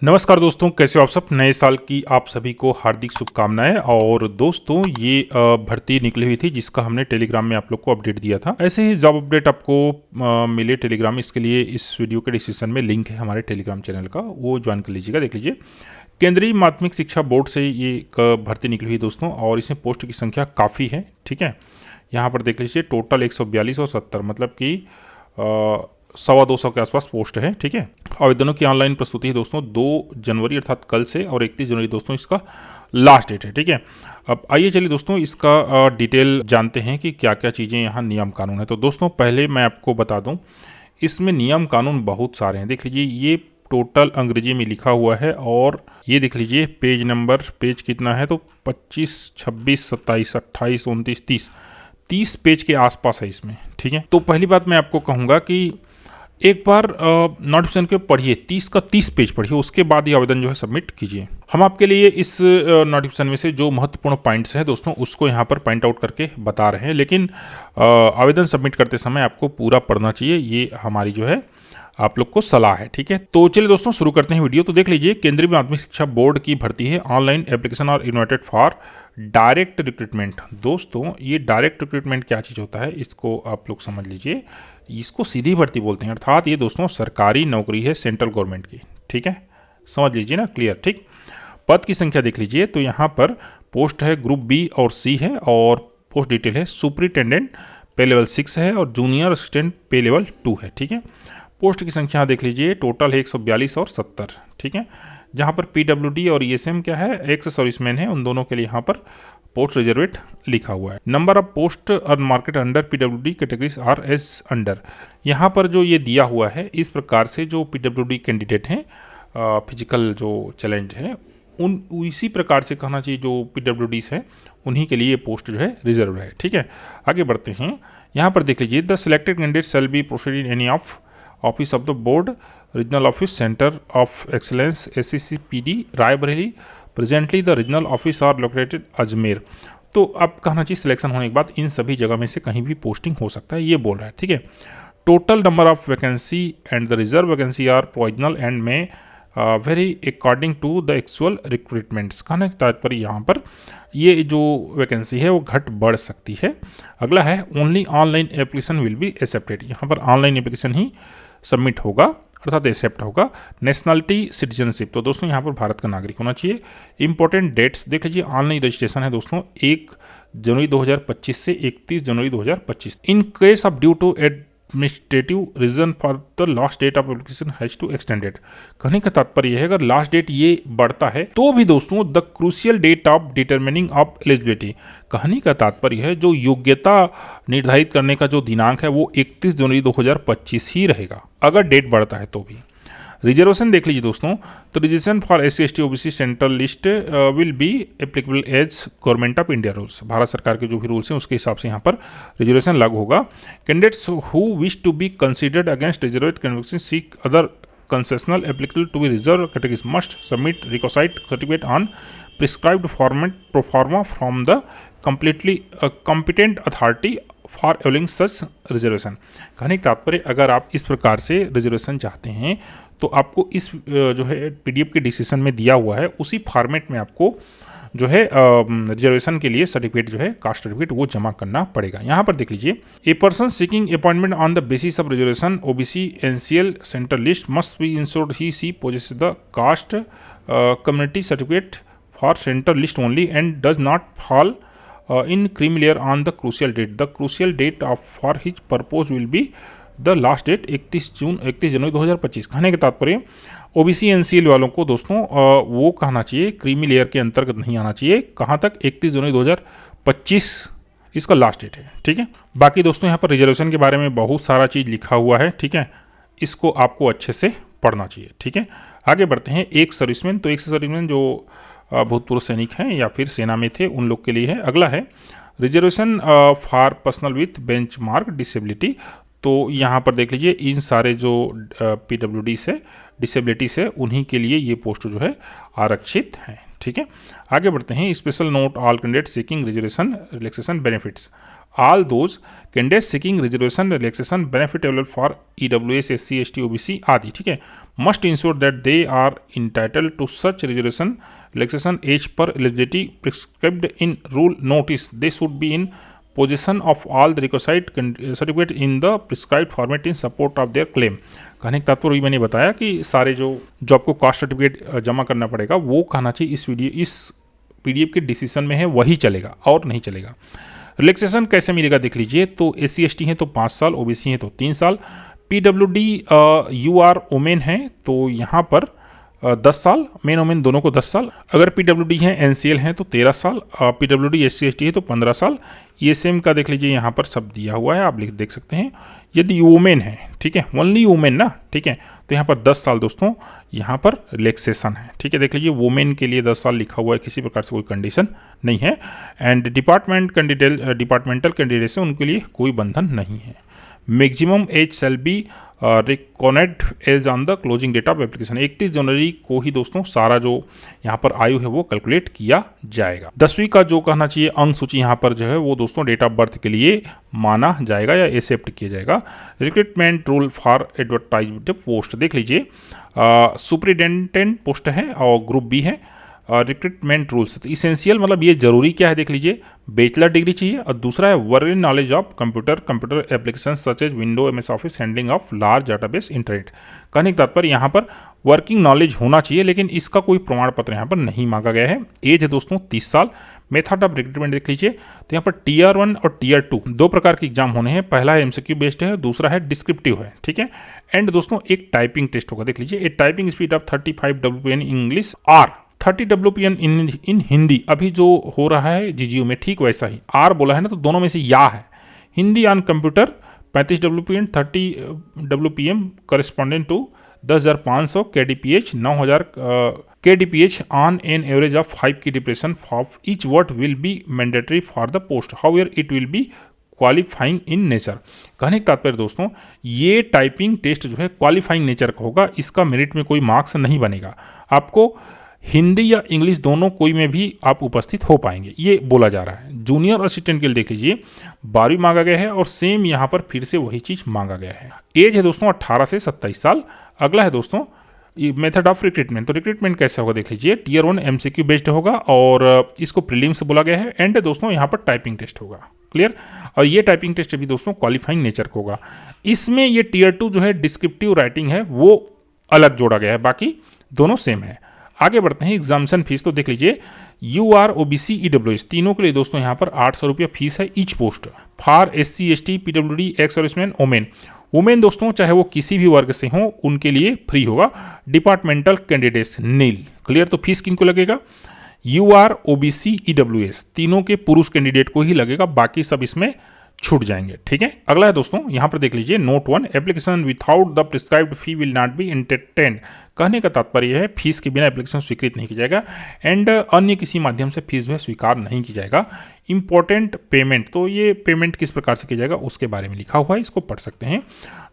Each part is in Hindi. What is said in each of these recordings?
नमस्कार दोस्तों, कैसे हो आप सब। नए साल की आप सभी को हार्दिक शुभकामनाएं। और दोस्तों ये भर्ती निकली हुई थी जिसका हमने टेलीग्राम में आप लोग को अपडेट दिया था। ऐसे ही जॉब अपडेट आपको मिले टेलीग्राम में, इसके लिए इस वीडियो के डिस्क्रिप्शन में लिंक है हमारे टेलीग्राम चैनल का, वो ज्वाइन कर लीजिएगा, देख लीजिए। केंद्रीय माध्यमिक शिक्षा बोर्ड से ये एक भर्ती निकली हुई दोस्तों, और इसमें पोस्ट की संख्या काफ़ी है। ठीक है, यहाँ पर देख लीजिए टोटल 142 और 70, मतलब कि 125 के आसपास पोस्ट है। ठीक है, आवेदनों की ऑनलाइन प्रस्तुति है दोस्तों 2 जनवरी अर्थात कल से, और 31 जनवरी दोस्तों इसका लास्ट डेट है। ठीक है, अब आइए चलिए दोस्तों इसका डिटेल जानते हैं कि क्या क्या चीज़ें यहाँ नियम कानून है। तो दोस्तों पहले मैं आपको बता दूँ, इसमें नियम कानून बहुत सारे हैं। देख लीजिए ये टोटल अंग्रेजी में लिखा हुआ है, और ये देख लीजिए पेज नंबर, पेज कितना है तो 25, 26, 27, 28, 29, 30 पेज के आसपास है इसमें। ठीक है, तो पहली बात मैं आपको कहूँगा कि एक बार नोटिफिकेशन के पढ़िए, 30 का 30 पेज पढ़िए, उसके बाद ही आवेदन जो है सबमिट कीजिए। हम आपके लिए इस नोटिफिकेशन में से जो महत्वपूर्ण पॉइंट्स हैं दोस्तों उसको यहाँ पर पॉइंट आउट करके बता रहे हैं, लेकिन आवेदन सबमिट करते समय आपको पूरा पढ़ना चाहिए, ये हमारी जो है आप लोग को सलाह है। ठीक है, तो चलिए दोस्तों शुरू करते हैं वीडियो। तो देख लीजिए केंद्रीय माध्यमिक शिक्षा बोर्ड की भर्ती है, ऑनलाइन एप्लीकेशन और इन्वाइटेड फॉर डायरेक्ट रिक्रूटमेंट। दोस्तों ये डायरेक्ट रिक्रूटमेंट क्या चीज़ होता है इसको आप लोग समझ लीजिए। इसको सीधी भर्ती बोलते हैं, अर्थात ये दोस्तों सरकारी नौकरी है सेंट्रल गवर्नमेंट की। ठीक है, समझ लीजिए ना, क्लियर। ठीक, पद की संख्या देख लीजिए, तो यहाँ पर पोस्ट है ग्रुप बी और सी है, और पोस्ट डिटेल है सुपरिटेंडेंट पे लेवल 6 है, और जूनियर असिस्टेंट पे लेवल 2 है। ठीक है, पोस्ट की संख्या देख लीजिए, टोटल है 142 और 70। ठीक है, जहाँ पर पीडब्ल्यूडी और ईएसएम क्या है, एक्स सर्विसमैन है, उन दोनों के लिए यहाँ पर पोस्ट रिजर्वेट लिखा हुआ है। नंबर ऑफ पोस्ट और market under PWD categories R S under. यहाँ पर जो ये दिया हुआ है इस प्रकार से जो पीडब्ल्यूडी कैंडिडेट हैं, फिजिकल जो चैलेंज है, उन इसी प्रकार से कहना चाहिए जो पीडब्ल्यूडीज है उन्हीं के लिए पोस्ट जो है रिजर्व है। ठीक है, आगे बढ़ते हैं। यहाँ पर देख लीजिए the selected candidate shall be proceed in any of office of the board, regional office, centre of excellence, SCCPD Raebareli, presently the regional office are located Ajmer. तो अब कहना चाहिए सिलेक्शन होने के बाद इन सभी जगह में से कहीं भी पोस्टिंग हो सकता है, ये बोल रहा है। ठीक है, total number of vacancy and the reserve vacancy are provisional and may vary according to the actual recruitments. कहने का तात्पर्य यहाँ पर ये जो वैकेंसी है वो घट बढ़ सकती है। अगला है only online application will be accepted. यहाँ पर ऑनलाइन एप्लीकेशन ही सबमिट होगा अर्थात एक्सेप्ट होगा। नेशनलिटी सिटीजनशिप, तो दोस्तों यहाँ पर भारत का नागरिक होना चाहिए। इंपॉर्टेंट डेट्स देख लीजिए, ऑनलाइन रजिस्ट्रेशन है दोस्तों 1 जनवरी 2025 से 31 जनवरी 2025। In case of due to administrative reason for the last date of application has to extended. कहने का तात्पर्य है अगर लास्ट डेट ये बढ़ता है तो भी दोस्तों the crucial date of determining of eligibility. कहने का तात्पर्य है जो योग्यता निर्धारित करने का जो दिनांक है वो 31 जनवरी 2025 ही रहेगा, अगर डेट बढ़ता है तो भी। रिजर्वेशन देख लीजिए दोस्तों, तो reservation for SC ST OBC central list will be applicable as government of India rules. Bharat सरकार के जो भी रूल्स हैं उसके हिसाब से यहाँ पर रिजर्वेशन लागू होगा। Candidates who wish to be considered against reserved conviction seek other concessional applicable to be reserved categories must submit requisite certificate on prescribed format pro forma from the completely competent authority for availing such reservation. कहने का तात्पर्य अगर आप इस प्रकार से रिजर्वेशन चाहते हैं तो आपको इस जो है PDF के डिसीजन में दिया हुआ है उसी फॉर्मेट में आपको जो है रिजर्वेशन के लिए सर्टिफिकेट जो है कास्ट सर्टिफिकेट वो जमा करना पड़ेगा। यहाँ पर देख लीजिए, a person seeking appointment on the basis of reservation OBC NCL central list must be ensured he she possesses the caste community certificate for central list only and does not fall in creamy layer on the crucial date. The crucial date of for his purpose will be the last date 31 जनवरी 2025। कहने का तात्पर्य OBC NCL वालों को दोस्तों वो कहना चाहिए क्रीमी लेयर के अंतर्गत नहीं आना चाहिए। कहाँ तक? 31 जनवरी 2025 इसका लास्ट डेट है। ठीक है, बाकी दोस्तों यहाँ पर रिजर्वेशन के बारे में बहुत सारा चीज़ लिखा हुआ है। ठीक है, इसको आपको अच्छे से पढ़ना चाहिए। ठीक है, आगे बढ़ते हैं। एक सर्विसमैन, तो एक सर्विसमैन जो भूतपूर्व सैनिक हैं या फिर सेना में थे उन लोग के लिए है। अगला है reservation for personal with benchmark disability. तो यहाँ पर देख लीजिए इन सारे जो PWD से डिसेबिलिटी से उन्हीं के लिए ये पोस्ट जो है आरक्षित हैं। ठीक है, आगे बढ़ते हैं। Special note all candidate seeking reservation relaxation benefits. All those candidate seeking reservation relaxation benefit available for EWS SC ST OBC आदि, ठीक है, must ensure that they are entitled to such reservation relaxation as per eligibility prescribed in rule notice, they should be in position of all the request certificate in the prescribed format in support of their claim. कहने का तात्पर्य मैंने बताया कि सारे जो आपको कास्ट सर्टिफिकेट जमा करना पड़ेगा वो कहना चाहिए इस PDF के डिसीजन में है वही चलेगा और नहीं चलेगा। रिलैक्सेशन कैसे मिलेगा देख लीजिए, तो SC ST हैं तो 5 साल, OBC हैं तो 3 साल, PWD UR वोमेन है तो यहाँ पर 10 साल, मेन वोमेन दोनों को 10 साल, अगर PWD हैं NCL हैं तो 13 साल, PWD SC ST है तो 15 साल। ESM का देख लीजिए यहाँ पर सब दिया हुआ है, आप देख सकते हैं। यदि वुमेन है, ठीक है, ओनली वुमेन ना, ठीक है, तो यहाँ पर 10 साल दोस्तों यहाँ पर रिलैक्सेशन है, ठीक है। देख लीजिए वुमेन के लिए 10 साल लिखा हुआ है, किसी प्रकार से कोई कंडीशन नहीं है। एंड डिपार्टमेंटल कैंडिडेट से उनके लिए कोई बंधन नहीं है। Maximum age shall be recorded as on the closing date of application, 31 जनवरी को ही दोस्तों सारा जो यहाँ पर आयु है वो कैलकुलेट किया जाएगा। 10वीं का जो कहना चाहिए अंक सूची यहाँ पर जो है वो दोस्तों डेट ऑफ बर्थ के लिए माना जाएगा या एक्सेप्ट किया जाएगा। Recruitment rule for advertised post देख लीजिए, सुपरिटेंडेंट पोस्ट है और ग्रुप बी है। रिक्रूटमेंट रूल्स तो इसेंशियल मतलब ये जरूरी क्या है देख लीजिए, बैचलर डिग्री चाहिए और दूसरा है working knowledge of computer application such as window MS office handling of large database internet. कहने का तात्पर्य यहाँ पर वर्किंग नॉलेज होना चाहिए, लेकिन इसका कोई प्रमाण पत्र यहाँ पर नहीं मांगा गया है। एज है दोस्तों 30 साल। मेथड ऑफ रिक्रूटमेंट देख लीजिए, तो यहाँ पर Tier 1 और Tier 2 दो प्रकार के एग्जाम होने हैं, पहला है MCQ बेस्ड है, दूसरा है डिस्क्रिप्टिव है, ठीक है। एंड दोस्तों एक टाइपिंग टेस्ट होगा, देख लीजिए, a typing speed of 35 WPN English और 30 WPN इन हिंदी। अभी जो हो रहा है GGO में ठीक वैसा ही, आर बोला है ना, तो दोनों में से या है। Hindi on computer 35 WPN, 30 WPM correspondent to 10,500 KDPH, 9,000 KDPH on an average of 5 key depression of each word will be mandatory for the post, however it will be qualifying in nature. कहने का तात्पर्य दोस्तों ये टाइपिंग टेस्ट जो है क्वालिफाइंग नेचर का होगा, इसका मेरिट में कोई मार्क्स नहीं बनेगा। आपको हिंदी या इंग्लिश दोनों कोई में भी आप उपस्थित हो पाएंगे, ये बोला जा रहा है। जूनियर असिस्टेंट के लिए देख लीजिए 12वीं मांगा गया है और सेम यहाँ पर फिर से वही चीज़ मांगा गया है। एज है दोस्तों 18 से 27 साल। अगला है दोस्तों मेथड ऑफ रिक्रूटमेंट, तो रिक्रूटमेंट कैसे होगा देख लीजिए, Tier 1 MCQ बेस्ड होगा और इसको प्रीलिम से बोला गया है। एंड दोस्तों यहाँ पर टाइपिंग टेस्ट होगा, क्लियर। और ये टाइपिंग टेस्ट भी दोस्तों क्वालिफाइंग नेचर का होगा। इसमें ये Tier 2 जो है डिस्क्रिप्टिव राइटिंग है वो अलग जोड़ा गया है, बाकी दोनों सेम है। आगे बढ़ते हैं, एग्जामिनेशन फीस तो देख लीजिए, UR OBC EWS तीनों के लिए दोस्तों यहाँ पर 800 रुपया फीस है each post. For SC ST PWD ex serviceman women दोस्तों चाहे वो किसी भी वर्ग से हों उनके लिए फ्री होगा। डिपार्टमेंटल कैंडिडेट्स नील, क्लियर। तो फीस किनको लगेगा, UR OBC EWS तीनों के पुरुष कैंडिडेट को ही लगेगा, बाकी सब इसमें छूट जाएंगे, ठीक है। अगला है दोस्तों यहाँ पर देख लीजिए, note 1, application without the prescribed fee will not be entertained. कहने का तात्पर्य है फीस के बिना एप्लीकेशन स्वीकृत नहीं किया जाएगा एंड अन्य किसी माध्यम से फीस जो है स्वीकार नहीं की जाएगा। इंपॉर्टेंट पेमेंट, तो ये पेमेंट किस प्रकार से किया जाएगा उसके बारे में लिखा हुआ है, इसको पढ़ सकते हैं।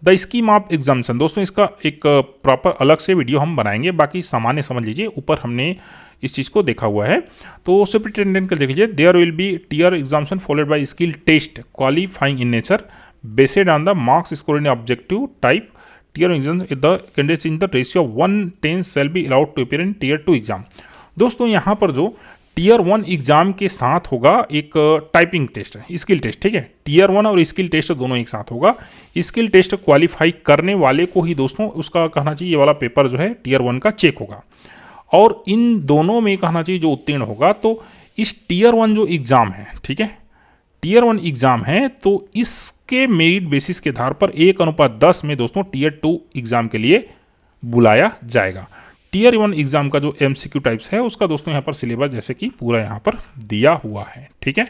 द स्कीम ऑफ एग्जामिनेशन दोस्तों इसका एक प्रॉपर अलग से वीडियो हम बनाएंगे, बाकी सामान्य समझ लीजिए, ऊपर हमने इस चीज़ को देखा हुआ है। तो सुपरिटेंडेंट का देख लीजिए, there will be tier examination followed by skill test qualifying in nature based on the marks score in objective type tier exam the candidates in the ratio 1:10 shall be allowed to appear in Tier 2 exam. दोस्तों यहाँ पर जो Tier 1 एग्जाम के साथ होगा एक टाइपिंग टेस्ट है, स्किल टेस्ट, ठीक है। Tier 1 और स्किल टेस्ट दोनों एक साथ होगा। स्किल टेस्ट क्वालिफाई करने वाले को ही दोस्तों उसका कहना चाहिए ये वाला पेपर जो है Tier 1 का चेक होगा, और इन दोनों में कहना चाहिए जो उत्तीर्ण होगा। तो इस Tier 1 जो एग्ज़ाम है, ठीक है, Tier 1 एग्ज़ाम है, तो इसके मेरिट बेसिस के आधार पर 1:10 में दोस्तों Tier 2 एग्ज़ाम के लिए बुलाया जाएगा। Tier 1 एग्ज़ाम का जो MCQ टाइप्स है उसका दोस्तों यहाँ पर सिलेबस जैसे कि पूरा यहाँ पर दिया हुआ है, ठीक है,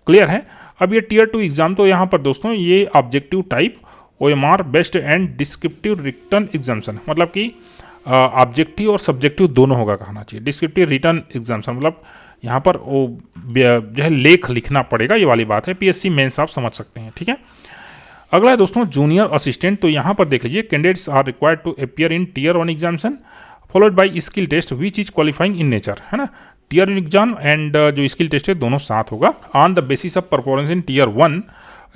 क्लियर है। अब ये Tier 2 एग्ज़ाम तो यहाँ पर दोस्तों ये objective type OMR based and descriptive return examination, मतलब कि ऑब्जेक्टिव और सब्जेक्टिव दोनों होगा कहना चाहिए। डिस्क्रिप्टिव रिटर्न एग्जामिनेशन मतलब यहाँ पर वो जो है लेख लिखना पड़ेगा, ये वाली बात है। PSC मेंस आप समझ सकते हैं, ठीक है। अगला है दोस्तों जूनियर असिस्टेंट, तो यहाँ पर देख लीजिए, candidates are required to appear in Tier 1 examination followed by skill test which is qualifying in nature, है ना। टीयर वन एग्जाम एंड जो स्किल टेस्ट है दोनों साथ होगा। On the basis of performance in tier one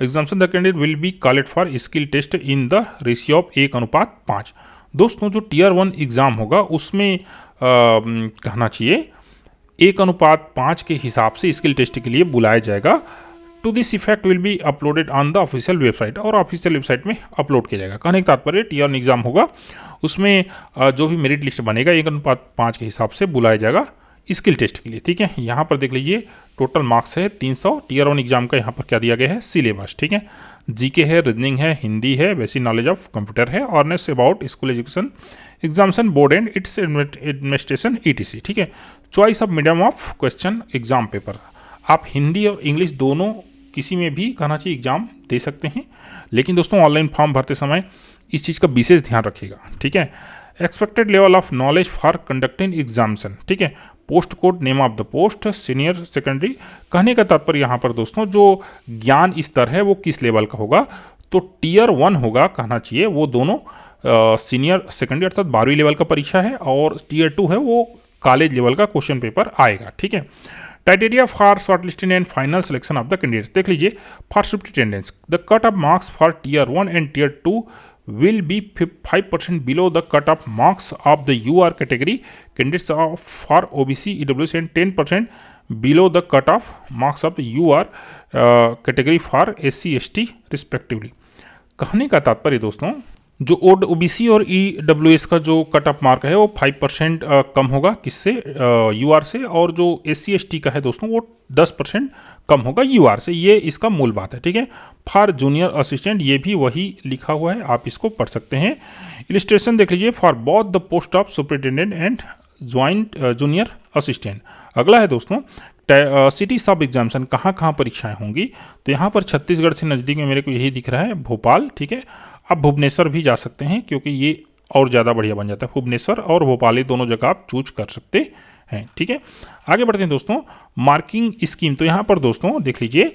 examination the candidate will be called for skill test in the ratio of 1:5। दोस्तों जो टीयर वन एग्ज़ाम होगा उसमें कहना चाहिए 1:5 के हिसाब से स्किल टेस्ट के लिए बुलाया जाएगा। To this effect will be uploaded on the official website, और ऑफिशियल वेबसाइट में अपलोड किया जाएगा। कहने का तात्पर्य टीयर वन एग्जाम होगा उसमें जो भी मेरिट लिस्ट बनेगा 1:5 के हिसाब से बुलाया जाएगा स्किल टेस्ट के लिए। ठीक है, यहाँ पर देख लीजिए टोटल मार्क्स है 300। टीयर वन एग्जाम का यहाँ पर क्या दिया गया है, सिलेबस। ठीक है, जीके है, रीजनिंग है, हिंदी है, बेसिक नॉलेज ऑफ कंप्यूटर है, honours about school education, examination board and it's administration ETC। ठीक है, choice of medium of question exam paper, आप हिंदी और इंग्लिश दोनों किसी में भी कहना चाहिए एग्जाम दे सकते हैं, लेकिन दोस्तों ऑनलाइन फॉर्म भरते समय इस चीज़ का विशेष ध्यान रखिएगा। ठीक है, expected level of knowledge for conducting examination. ठीक है, post code, name of the post, senior secondary. कहने का तात्पर्य यहाँ पर दोस्तों जो ज्ञान स्तर है वो किस लेवल का होगा, तो टीयर वन होगा कहना चाहिए वो दोनों सीनियर सेकेंडरी अर्थात 12वीं लेवल का परीक्षा है, और टीयर टू है वो कॉलेज लेवल का क्वेश्चन पेपर आएगा। ठीक है, criteria for shortlisting and final selection of the candidates देख लीजिए। For shift attendance the cut off marks for tier one and tier two will be 5% below the cut-off marks of the UR category candidates for OBC, EWS and 10% below the cut-off marks of the UR category for SC, ST respectively। कहने का तात्पर्य दोस्तों जो OBC और EWS का जो कट ऑफ मार्क है वो 5% कम होगा किससे, UR से, और जो SC, ST का है दोस्तों वो 10% कम होगा UR से। ये इसका मूल बात है। ठीक है, फॉर जूनियर असिस्टेंट ये भी वही लिखा हुआ है, आप इसको पढ़ सकते हैं। इलिस्ट्रेशन देख लीजिए for both the post of superintendent and joint junior assistant. अगला है दोस्तों सिटी सब एग्जामिनेशन, कहाँ परीक्षाएं होंगी, तो यहाँ पर छत्तीसगढ़ से नज़दीक में मेरे को यही दिख रहा है भोपाल। ठीक है, आप भुवनेश्वर भी जा सकते हैं क्योंकि ये और ज़्यादा बढ़िया बन जाता है। भुवनेश्वर और भोपाल दोनों जगह आप चूज कर सकते हैं। ठीक है, आगे बढ़ते हैं दोस्तों। मार्किंग स्कीम, तो यहाँ पर दोस्तों देख लीजिए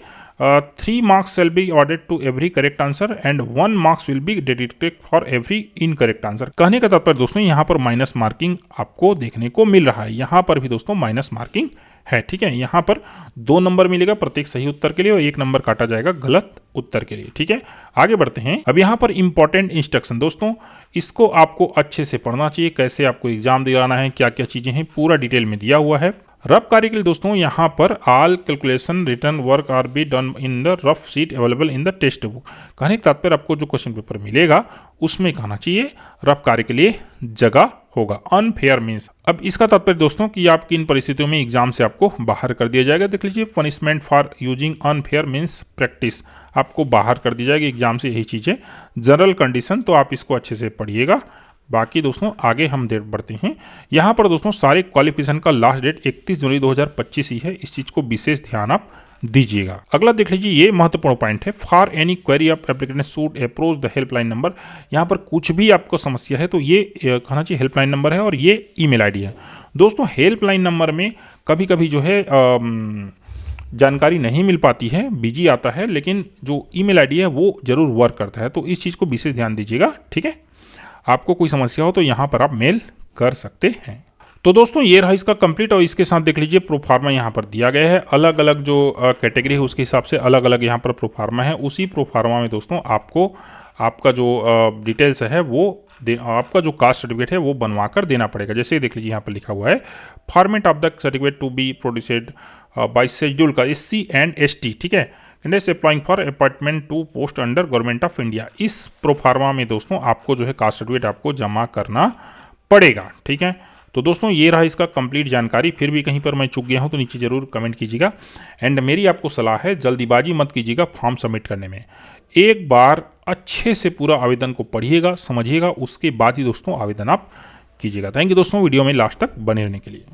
3 marks shall be awarded to every correct answer and 1 marks will be deducted for every incorrect answer। कहने का तात्पर्य दोस्तों यहाँ पर माइनस मार्किंग आपको देखने को मिल रहा है, यहाँ पर भी दोस्तों माइनस मार्किंग है। ठीक है, यहाँ पर 2 नंबर मिलेगा प्रत्येक सही उत्तर के लिए और 1 नंबर काटा जाएगा गलत उत्तर के लिए। ठीक है, आगे बढ़ते हैं। अब यहाँ पर इंपॉर्टेंट इंस्ट्रक्शन दोस्तों, इसको आपको अच्छे से पढ़ना चाहिए, कैसे आपको एग्जाम दिलाना है, क्या क्या चीजें हैं, पूरा डिटेल में दिया हुआ है। रफ कार्य के लिए दोस्तों यहाँ पर all calculation written work R be done in the rough sheet available in the text book. कहने का तात्पर्य आपको जो क्वेश्चन पेपर मिलेगा उसमें कहना चाहिए रफ कार्य के लिए जगह होगा। अनफेयर मीन्स, अब इसका तात्पर्य दोस्तों कि आप किन परिस्थितियों में एग्जाम से आपको बाहर कर दिया जाएगा। देख लीजिए punishment for using unfair means practice, आपको बाहर कर दी जाएगी एग्जाम से, यही चीज़ें। जनरल कंडीशन, तो आप इसको अच्छे से पढ़िएगा। बाकी दोस्तों आगे हम डेट बढ़ते हैं। यहाँ पर दोस्तों सारे क्वालिफिकेशन का लास्ट डेट 31 जनवरी 2025 ही है, इस चीज़ को विशेष ध्यान आप दीजिएगा। अगला देख लीजिए, ये महत्वपूर्ण पॉइंट है। For any query of application should approach the helpline number. यहाँ पर कुछ भी आपको समस्या है तो ये कहना चाहिए हेल्पलाइन नंबर है और ये ईमेल आईडी है। दोस्तों हेल्पलाइन नंबर में कभी कभी जो है जानकारी नहीं मिल पाती है, बिजी आता है, लेकिन जो ईमेल आईडी है वो जरूर वर्क करता है, तो इस चीज़ को विशेष ध्यान दीजिएगा। ठीक है, आपको कोई समस्या हो तो यहाँ पर आप मेल कर सकते हैं। तो दोस्तों ये रहा इसका कंप्लीट, और इसके साथ देख लीजिए प्रोफार्मा यहाँ पर दिया गया है। अलग अलग जो कैटेगरी है उसके हिसाब से अलग अलग यहाँ पर प्रोफार्मा है। उसी प्रोफार्मा में दोस्तों आपको आपका जो डिटेल्स है वो आपका जो कास्ट सर्टिफिकेट है वो बनवा कर देना पड़ेगा। जैसे देख लीजिए यहाँ पर लिखा हुआ है format of the certificate to be produced by schedule का SC एंड ST। ठीक है, candidates applying for appointment to post under government of India. इस प्रोफार्मा में दोस्तों आपको जो है कास्ट सर्टिफिकेट आपको जमा करना पड़ेगा। ठीक है, तो दोस्तों ये रहा इसका कंप्लीट जानकारी। फिर भी कहीं पर मैं चूक गया हूं तो नीचे जरूर कमेंट कीजिएगा। एंड मेरी आपको सलाह है जल्दीबाजी मत कीजिएगा फॉर्म सबमिट करने में। एक बार अच्छे से पूरा आवेदन को पढ़िएगा, समझिएगा, उसके बाद ही दोस्तों आवेदन आप कीजिएगा। थैंक यू दोस्तों वीडियो में लास्ट तक बने रहने के लिए।